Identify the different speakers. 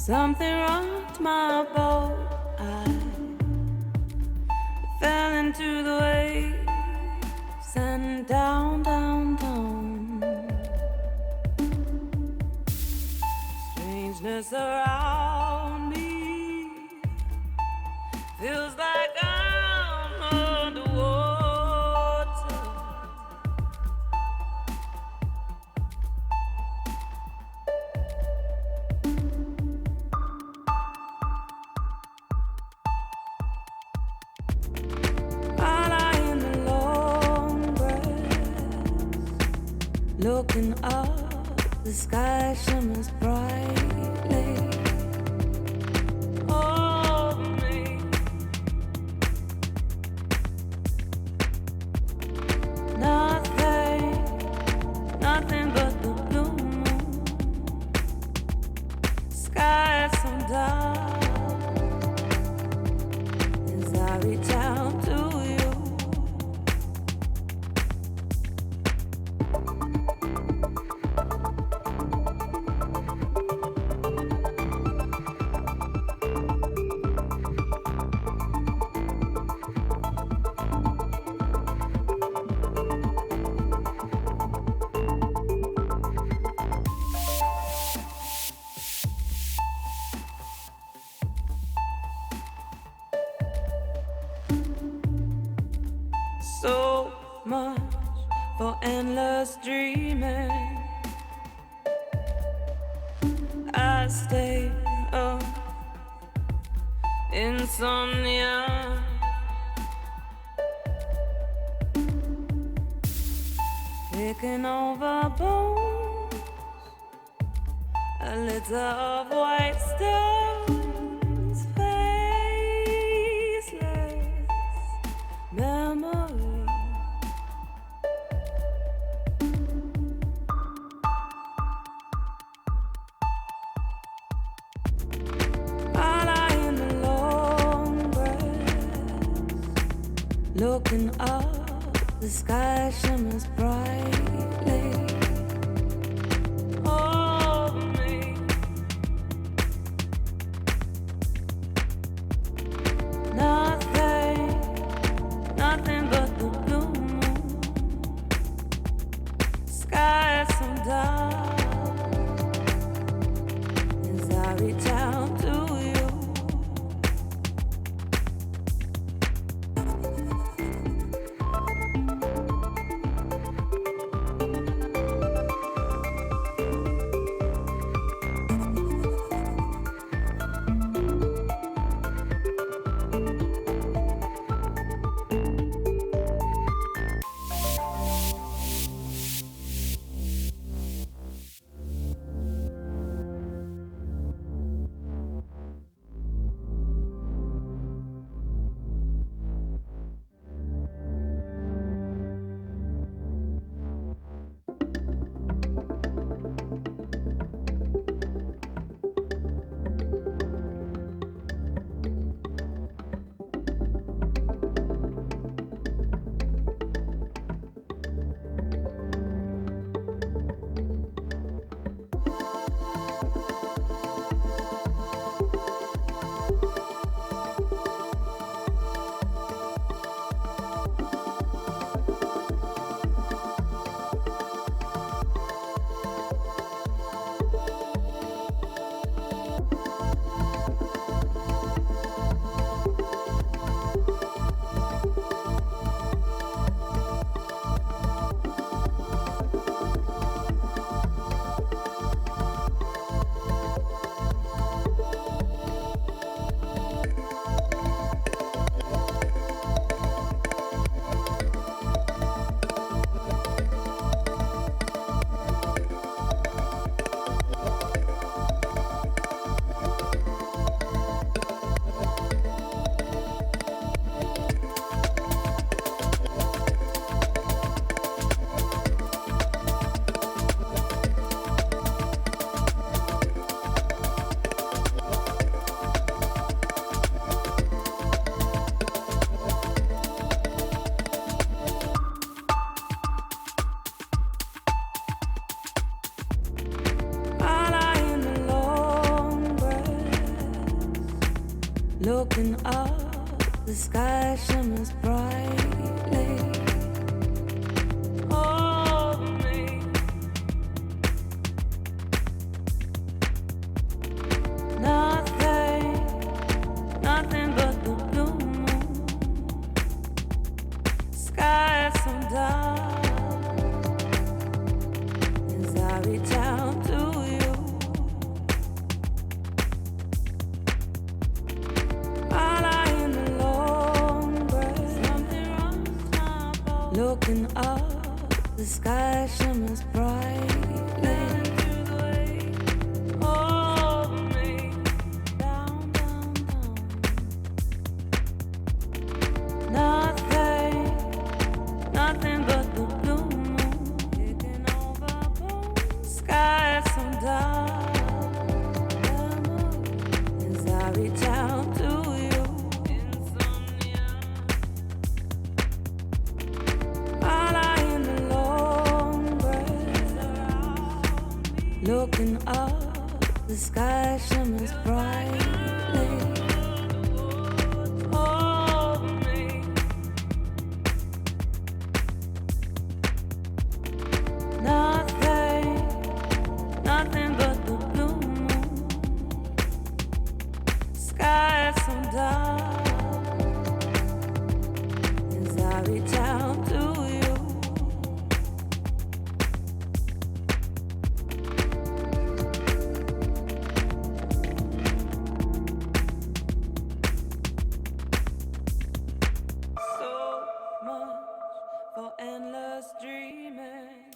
Speaker 1: Something rocked my boat. I fell into the waves and down, down, down. Strangeness around me feels like I'm underwater. While I in the long grass, looking up, the sky shimmers brightly over me. Nothing, nothing but the blue moon. Sky so dark as I reach out to you. So much for endless dreaming. I stay up, insomnia. Picking over bones, a litter of white stones, faceless memory. While I in the long grass, looking up, the sky shimmers brightly over me. Nothing, nothing but the blue moon. Sky so dark as I reach out to you. Looking up, the sky shimmers brightly over me. Nothing, nothing but the blue moon. Sky so dark as I reach out to you. While I in the long breath, looking up, the sky shimmers brightly over me. Down, down, down. Nothing, nothing but the blue moon taking over. Sky so dark as I reach out to you. Insomnia. While I in the long breath, looking up, the sky shimmers brightly over me. Nothing, nothing but the blue moon. Sky so dark as I reach out to you. So much for endless dreaming.